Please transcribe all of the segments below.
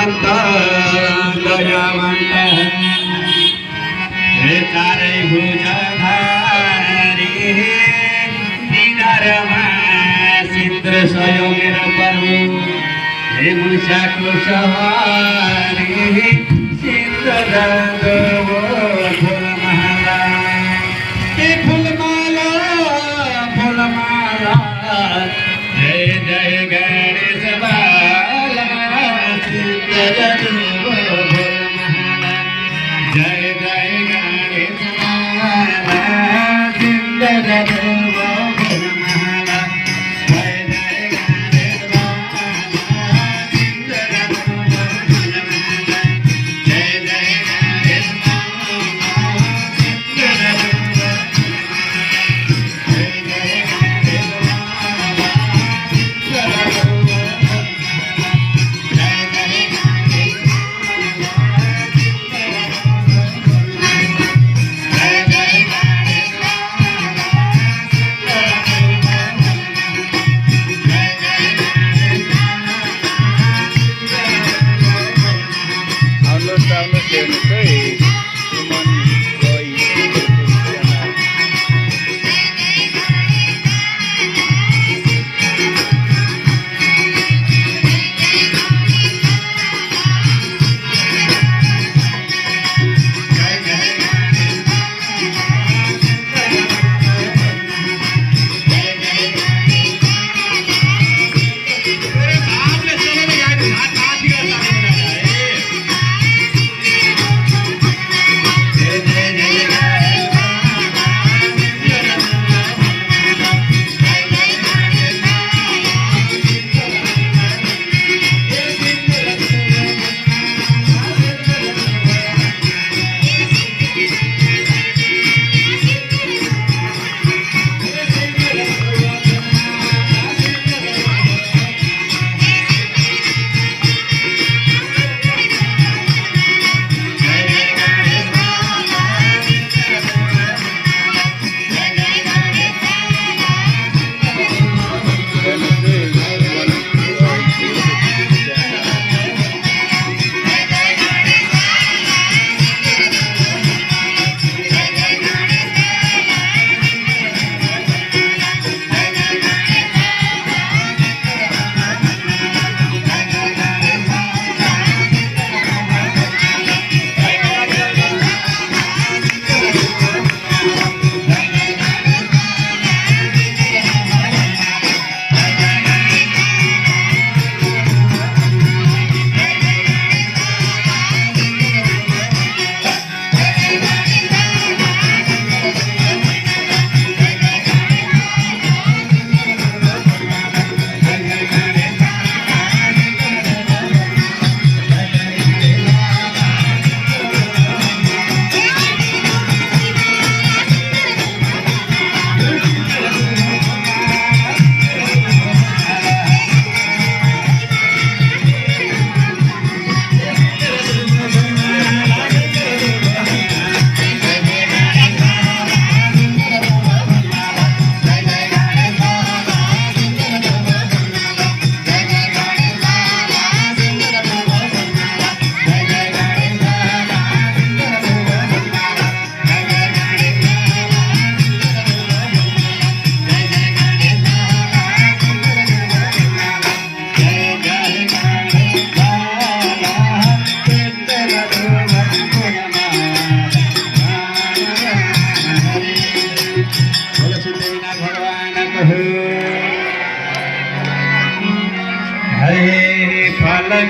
भगवंत दयावंत हे चारै भुजधारी निधारमा सिद्ध सहयोगेर प्रभु हे मुसाको सवारी सिद्ध रङ्गो फुलमाला हे फुलमाला फुलमाला जय जय गणेश बाला सिद्ध रङ्गो फुलमाला जय जय गणेश बाला सिद्ध रङ्गो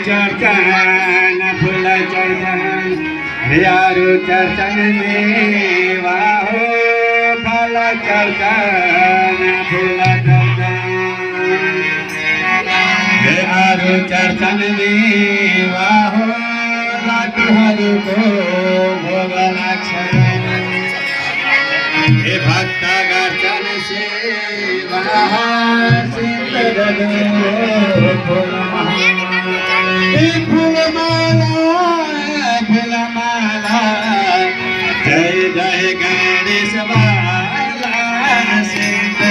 चर्चन फूल चर्चन यारो चर्चन मेवा हो फल चर्चन फूल चर्चन यारो चर्चन मेवा हो लाडुहरूको भोग लाग्छ हे भक्त गर्छन् सेवा सिद्ध फुलमाला जय जय गणेश बाला सिद्ध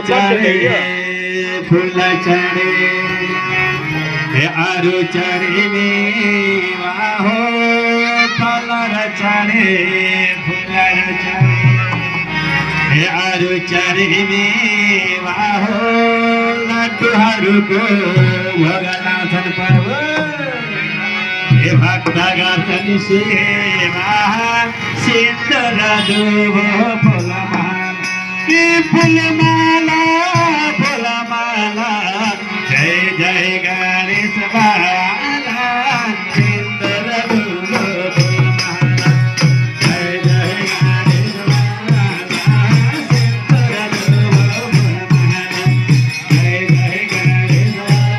चढे फुल चढे हे अरू चढे मेवा हो फल र चढे फुल र चढे हे अरू चढे मेवा हो लड्डुहरूको भोग लाउँछन् प्रभु हे भक्त गर्छन् सेवा सिन्दुर दुबो फुलमाला के फुलमाला फुलमाला जय जय गणेश बाला सिन्दुर दुबो फुलमाला जय जय गणेश बाला सिन्दुर दुबो फुलमाला जय जय गणेश बाला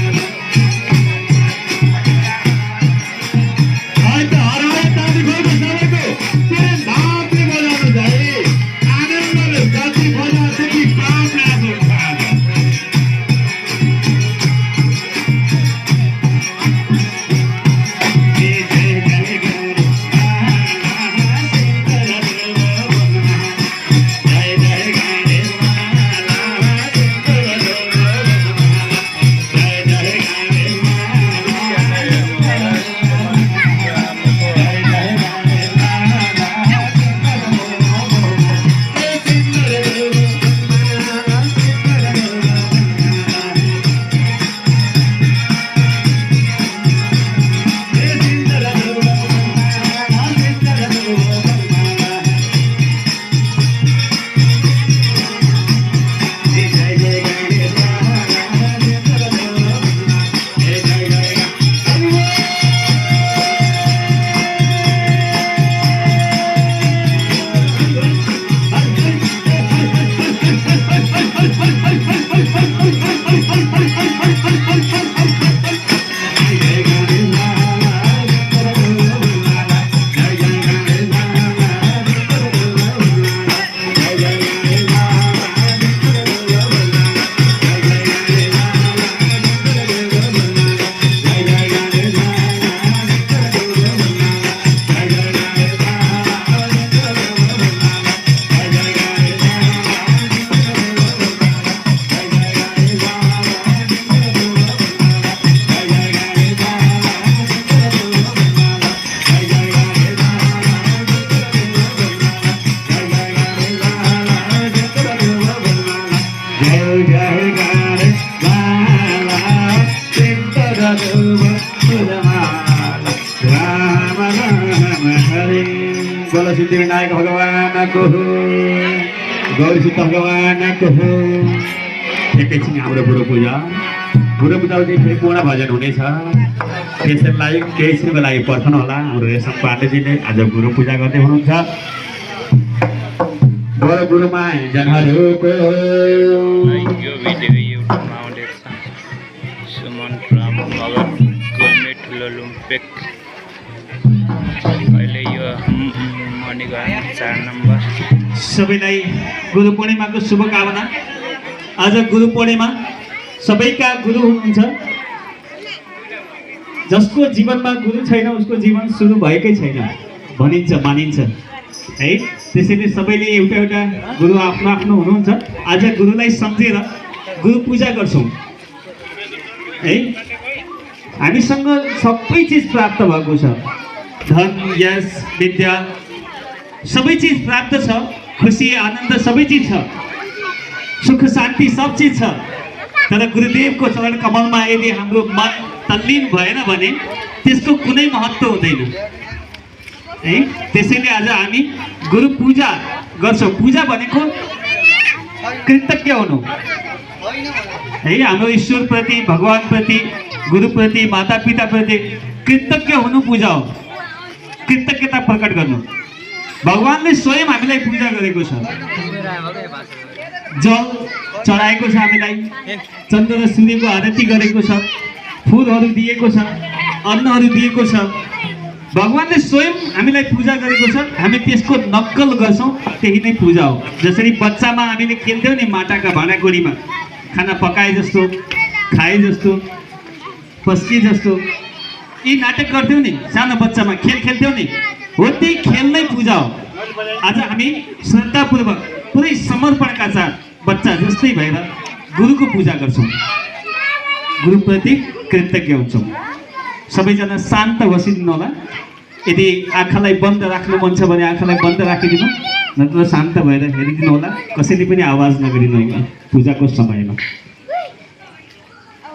सिन्दुर बोलो सिद्धिविनायक भगवान को गौरी सीता भगवान को एकैछिन हाम्रो गुरु पूजा फेरि पूर्ण भजन हुनेछ त्यसैलाई केही छिनको लागि पर्खनु होला हाम्रो रेशम पाण्डेजीले आज गुरु पूजा गर्दै हुनुहुन्छ बोलो गुरुमा जनहरूको यो भिडियो युट्युबमा आउँदैछ सुमन राम भगत गुल्मे ठुलो लुम्पेक अहिले यो मणिगाउँ 4 नम्बर सबैलाई गुरु पूर्णिमाको शुभकामना। आज गुरु पूर्णिमा सबैका गुरु हुनुहुन्छ। जसको जीवनमा गुरु छैन उसको जीवन सुरु भएकै छैन भनिन्छ मानिन्छ है। त्यसैले सबैले एउटा एउटा गुरु आफ्नो आफ्नो हुनुहुन्छ। आज गुरुलाई सम्झेर गुरु पूजा गर्छौँ है। हामीसँग सबै चिज प्राप्त भएको छ, धन यश विद्या सबै चिज प्राप्त छ, खुसी आनन्द सबै चिज छ, सुख शान्ति सब चिज छ। तर गुरुदेवको चरण कमलमा यदि हाम्रो मन तल्लीन भएन भने त्यसको कुनै महत्त्व हुँदैन है। त्यसैले आज हामी गुरु पूजा गर्छौँ। पूजा भनेको कृतज्ञ हुनु है। हाम्रो ईश्वरप्रति, भगवानप्रति, गुरुप्रति, मातापिताप्रति कृतज्ञ हुनु पूजा हो। कृतज्ञता प्रकट गर्नु। भगवानले स्वयं हामीलाई पूजा गरेको छ। जल चढाएको छ, हामीलाई चन्द्र र सूर्यको आरती गरेको छ, फुलहरू दिएको छ, अन्नहरू दिएको छ। भगवानले स्वयं हामीलाई पूजा गरेको छ। हामी त्यसको नक्कल गर्छौँ, त्यही नै पूजा हो। जसरी बच्चामा हामीले खेल्थ्यौँ नि माटाका भाँडाकुँडीमा, खाना पकाए जस्तो, खाए जस्तो, पस्के जस्तो, यी नाटक गर्थ्यौँ नि सानो बच्चामा, खेल खेल्थ्यौँ नि, हो त्यही खेल नै पूजा हो। आज हामी श्रद्धापूर्वक पुरै समर्पणका साथ बच्चा जस्तै भएर गुरुको पूजा गर्छौँ, गुरुप्रति कृतज्ञ हुन्छौँ। सबैजना शान्त बसिदिनु होला। यदि आँखालाई बन्द राख्नु मन छ भने आँखालाई बन्द राखिदिनु, नत्र शान्त भएर हेरिदिनु होला। कसैले पनि आवाज नगरिनु होला पूजाको समयमा।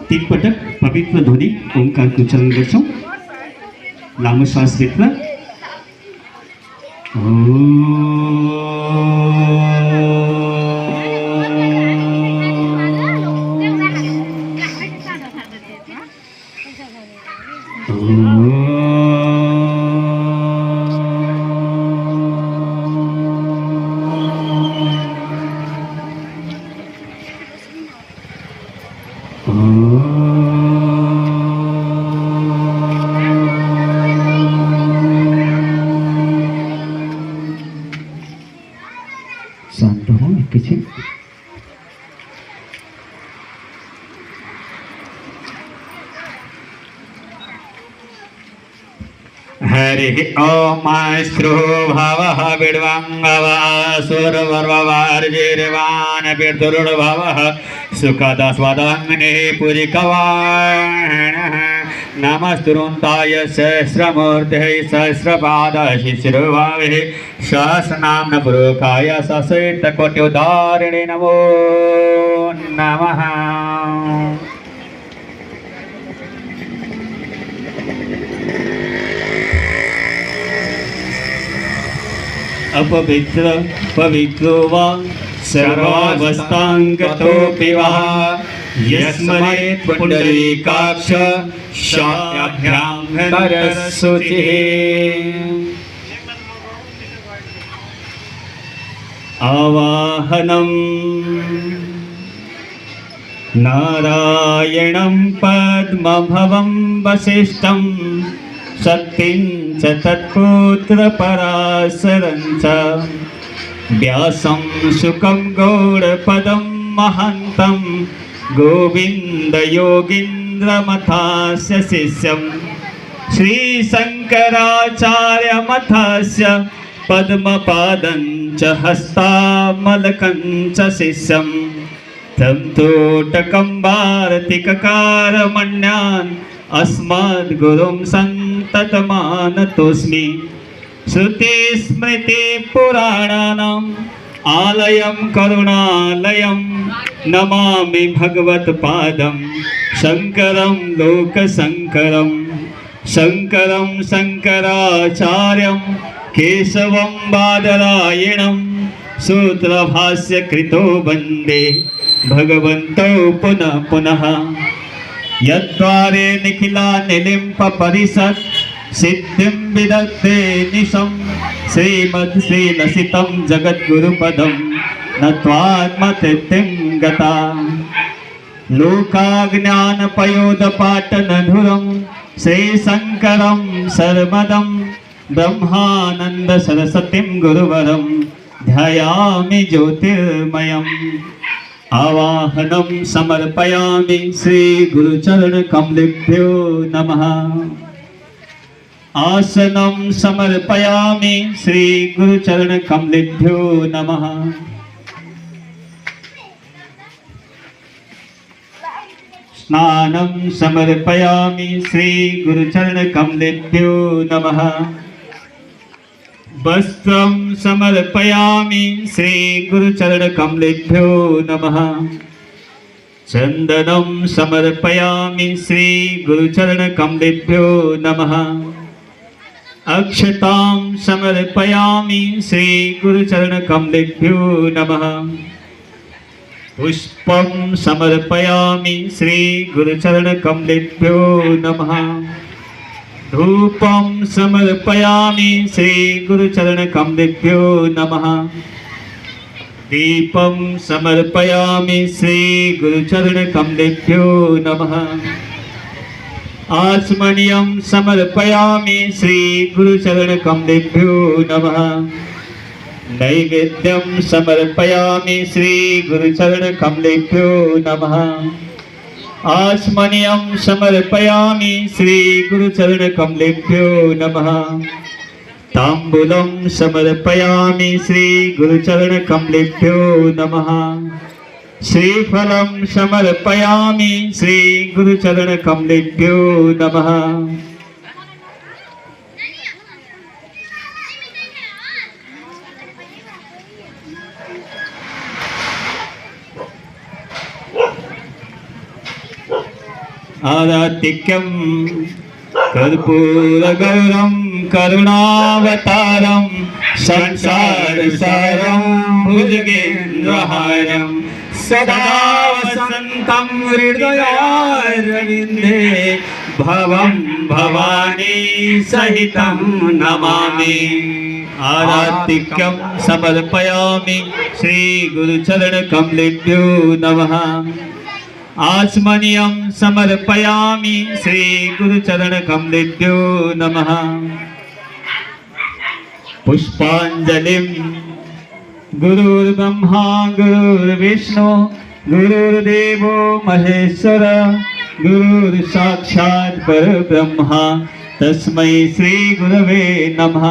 3 पटक पवित्र ध्वनि ओंकारको उच्चारण गर्छौँ। लामो श्वासभित्र शान्त हो एकैछिन। हरिः ओमास्तु भवः विड्वाङ्गवासुरवर्ववार्जिर्वान् विदुर्भवः सुखदस्वदग्निः पुरिकवाणः नमस्तुरुन्ताय सहस्रमूर्तिः सहस्रपादशिशिरुभाविः सहस्रनाम्न पुरुषाय सशेतकोट्युदारिणे नमो नमः। अपवित्र पवित्रो वा सर्वावस्थाङ्गतोऽपि वा यस्मरेत् पुण्डरीकाक्ष शाभ्याङ्गरशुचिः आवाहनं नारायणं पद्मभवं वसिष्ठं शक्तिं च तत्पुत्रपराशरं च व्यासं शुकं गौडपदं महान्तं गोविन्दयोगीन्द्रमथास्य शिष्यं श्रीशङ्कराचार्यमथस्य पद्मपादं च हस्तामलकं च शिष्यं तं तोटकं भारतिककारमण्यान् अस्मद्गुरुं सन्ततमानतोऽस्मि। श्रुतिस्मृतिपुराणानाम् आलयं करुणालयं नमामि भगवत्पादं शङ्करं लोकशङ्करं शङ्करं शङ्कराचार्यं केशवं बादरायणं सूत्रभाष्यकृतो वन्दे भगवन्तौ पुनः पुनः। यद्वारे निखिलानिलिम्पपरिषत् सिद्धिं विदग्धे निशं श्रीमद्श्रीलसितं जगद्गुरुपदं नत्वात्मतृप्तिं गता। लोकाज्ञानपयोदपाटनधुरं श्रीशङ्करं सर्वदं ब्रह्मानन्दसरस्वतीं गुरुवरं ध्यायामि ज्योतिर्मयम्। आवाहनं समर्पयामि श्रीगुरुचरणकमलेभ्यो नमः। आसनं समर्पयामि श्रीगुरुचरणकमलेभ्यो नमः। स्नानं समर्पयामि श्रीगुरुचरणकमलेभ्यो नमः। वस्त्रं समर्पयामि श्रीगुरुचरणकमलेभ्यो नमः। चन्दनं समर्पयामि श्रीगुरुचरणकमलेभ्यो नमः। अक्षतां समर्पयामि श्रीगुरुचरणकमलेभ्यो नमः। पुष्पं समर्पयामि श्रीगुरुचरणकमलेभ्यो नमः। धूपं समर्पयामि श्रीगुरुचरणकमलेभ्यो नमः। दीपं समर्पयामि श्रीगुरुचरणकमलेभ्यो नमः। आचमनीयं समर्पयामि श्रीगुरुचरणकमलेभ्यो नमः। नैवेद्यं समर्पयामि श्रीगुरुचरणकमलेभ्यो नमः। आचमनीयं समर्पयामि श्री गुरुचरण कमलेभ्यो नमः। ताम्बूलं समर्पयामि श्री गुरुचरण कमलेभ्यो नमः। श्रीफलं समर्पयामि श्री गुरुचरण कमलेभ्यो नमः। आरातिक्यं कर्पूरगौरं करुणावतारं संसारसारं भुजगेन्द्रहारं सदा वसन्तं हृदयारविन्दे भवं भवानी सहितं नमामि। आरातिक्यं समर्पयामि श्री गुरुचरण कमलेभ्यो नमः। आचमनीयं समर्पयामि श्री गुरुचरण कमलेभ्यो नमः। पुष्पांजलिं गुरुर्ब्रह्मा गुरुर्विष्णु गुरुर्देवो महेश्वर गुरुर्साक्षात् परब्रह्म तस्मै श्री गुरवे नमः।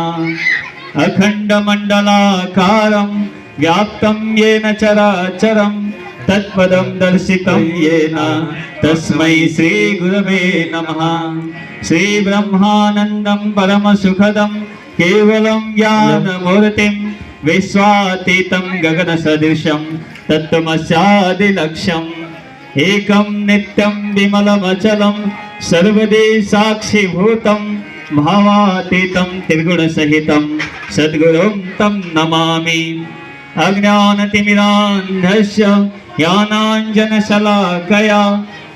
अखण्डमण्डलाकारं व्याप्तं येन चराचरं तत्पदं दर्शितं येन तस्मै श्री गुरवे नमः। श्री ब्रह्मानन्दं परमसुखदं केवलं ज्ञानमूर्तिं विश्वातीतं गगनसदृशं तत्त्वमस्यादिलक्ष्यम् एकं नित्यं विमलमचलं सर्वदि साक्षिभूतं भावातीतं त्रिगुणसहितं सद्गुरुं तं नमामि। अज्ञानतिमिरान्धस्य ज्ञानाञ्जनशलाकया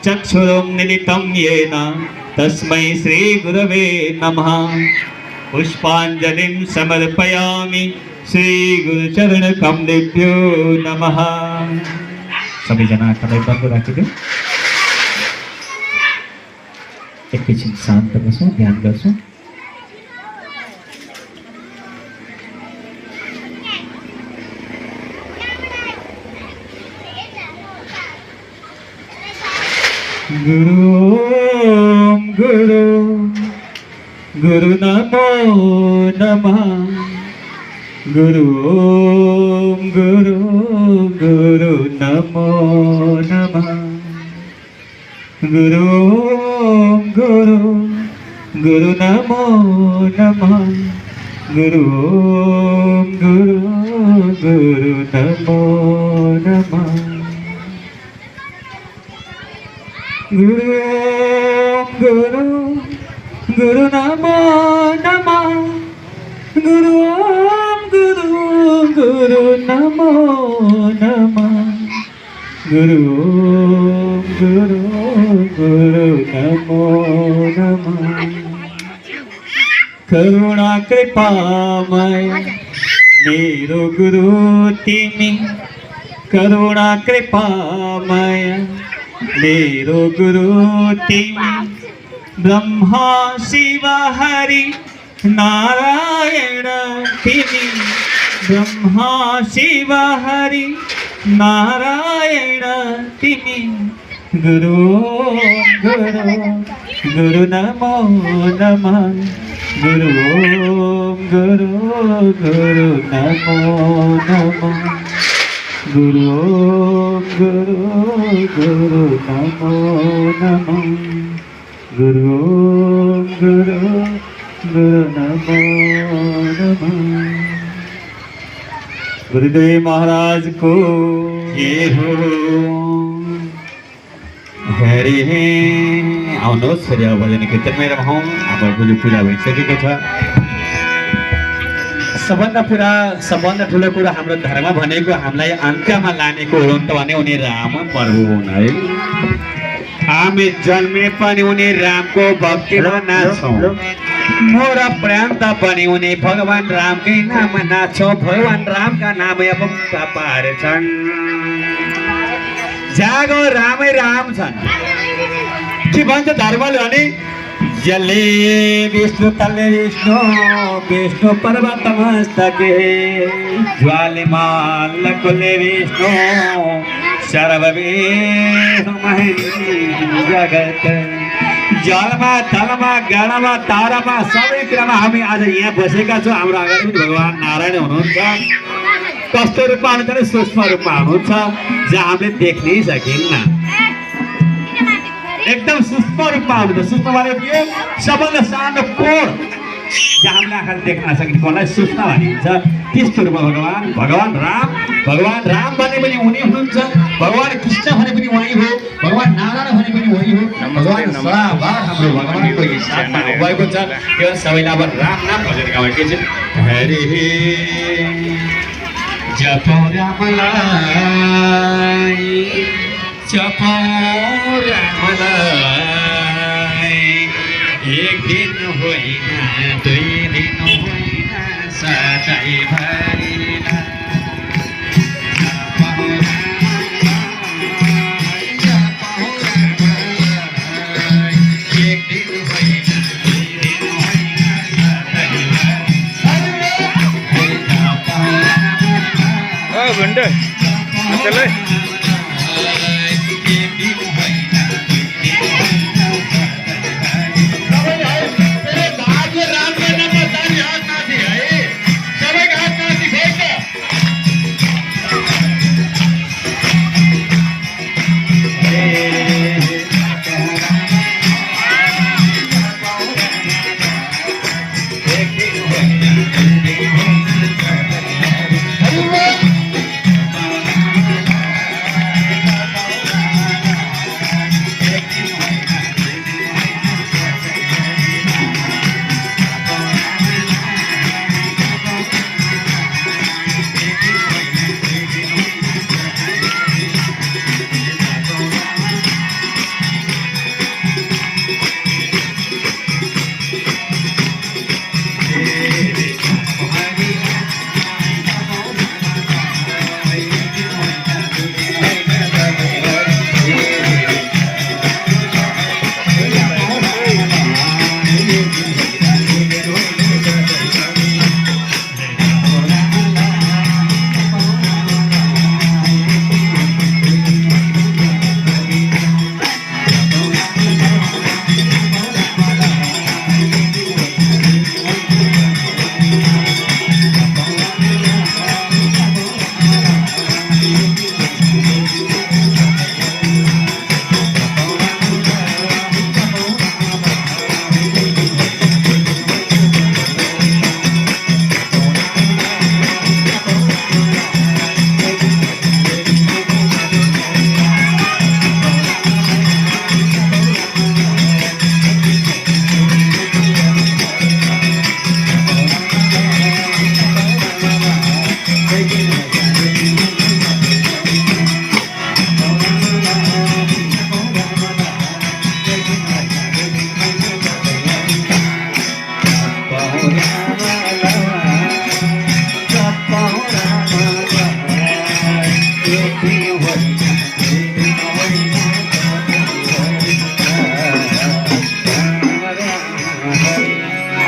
चक्षुरुन्मीलितं येन तस्मै श्रीगुरवे नमः। पुष्पाञ्जलिं समर्पयामि श्रीगुरुचरणकमलेभ्यो नमः। सबैजना आँखालाई बन्द राखिदिउँ। एकैछिन शान्त बसौँ, ध्यान गर्छौँ। गुरु ओम गुरु गुरु नमो नमः। गुरु ओम गुरु गुरु नमो नमः। गुरु ओम गुरु गुरु नमो नमः। गुरु ओम गुरु गुरु नमो नमः। गुरु गुरु गुरु नमो नमः। गुरु गुरु गुरु नमो नमः। गुरु गुरु गुरु नमो नमः। करुणा कृपामय मेरो गुरु तिमी। करुणा कृपामय मेरो गुरु तिमी। ब्रह्मा शिव हरि नारायण तिमी। ब्रह्मा शिव हरि नारायण तिमी। गुरु गुरु गुरु नमो नमः। गुरु गुरु गुरु नमो नमः। गुरु गुरु गुरु नमो नमः। गुरु गुरु गुरु नमो नमः। गुरुदेव महाराज को जय हो। हरे आउनुहोस् फेरि अब भजन कीर्तनमै रहौँ। हाम्रो पूजा भइसकेको छ। सबभन्दा ठुलो कुरा हाम्रो धर्म भनेको हामीलाई अन्त्यमा लानेको हो त भने उनी राम प्रभु हुन् है। हामी जन्मे पनि उनी रामको भक्तिमा नाच्छौँ। मोर प्रान्त पनि उनी भगवान रामकै नाम नाच्छौँ। भगवान रामका नाम अब पापाहरू छन्। जागो रामै राम छन्। के भन्छ धर्मले भने जले विष्णु तले विष्णु विष्णु पर्वत मस्तके ज्वालिमाल कुले विष्णु सर्ववेद महेन्द्र जगत जलमा थलमा गाडामा तारामा सबैतिरमा हामी आज यहाँ बसेका छौँ। हाम्रो अगाडि पनि भगवान् नारायण हुनुहुन्छ। कस्तो रूपमा हुनुहुन्छ भने सूक्ष्म रूपमा हुनुहुन्छ, जहाँ हामीले देख्नै सकिन्न। एकदम सूक्ष्म रूपमा हुनुहुन्छ। सूक्ष्म भनेको के? सबभन्दा सानो कोण, जहाँ हामीले आँखाले देख्न नसकिने कोणलाई सूक्ष्म भनिन्छ। त्यस्तो रूपमा भगवान् राम भने पनि उनी हुनुहुन्छ। भगवान् कृष्ण भने पनि उही हो। भगवान् नारायण भने पनि उही हो। भगवान् सदाबार हाम्रो भगवान्को हिसाबमा भएको छ। त्यो सबैलाई अब राम नाम भजन गाउने के छ? हरे जप रामलाई जप रामलाई, एक दिन होइन दुई दिन होइन सधैँभरि घन्टे चलै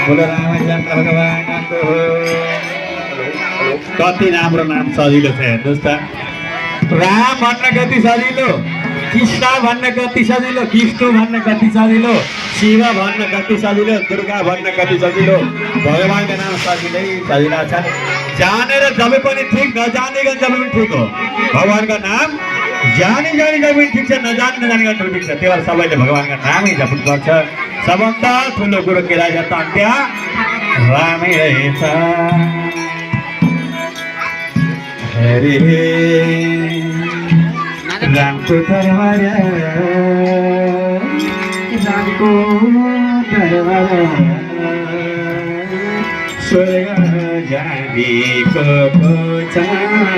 बोलो रामचन्द्र भगवानको हो। कति राम्रो नाम सजिलो छ हेर्नुहोस् त। राम भन्न कति सजिलो, कृष्ण भन्न कति सजिलो, विष्णु भन्न कति सजिलो, शिव भन्न कति सजिलो, दुर्गा भन्न कति सजिलो। भगवान्का नाम सजिला छन्। जानेर जब पनि ठिक, नजानेको जब पनि ठिक हो। भगवान्का नाम जानी जब पनि ठिक छ, नजानेको ठिक छ। त्यही भएर सबैले भगवान्का नामै जप्नुपर्छ। सबभन्दा ठुलो कुरो के रहेछ त? त्यहाँ रामै रहेछ। हरे रामको दरबार, रामको दरबार, स्वर्ग जानेको दरबार।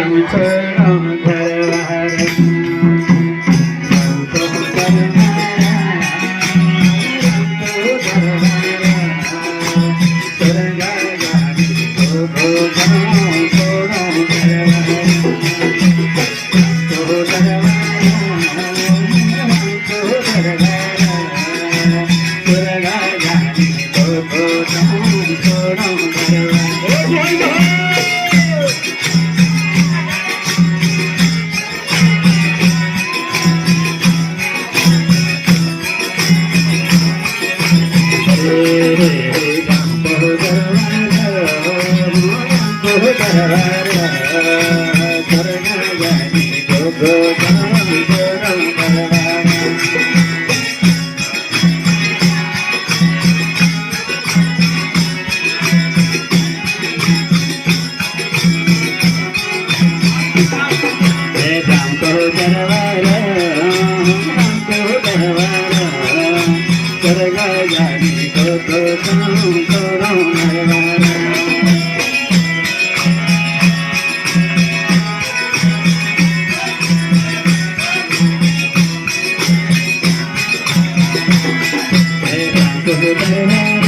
भएर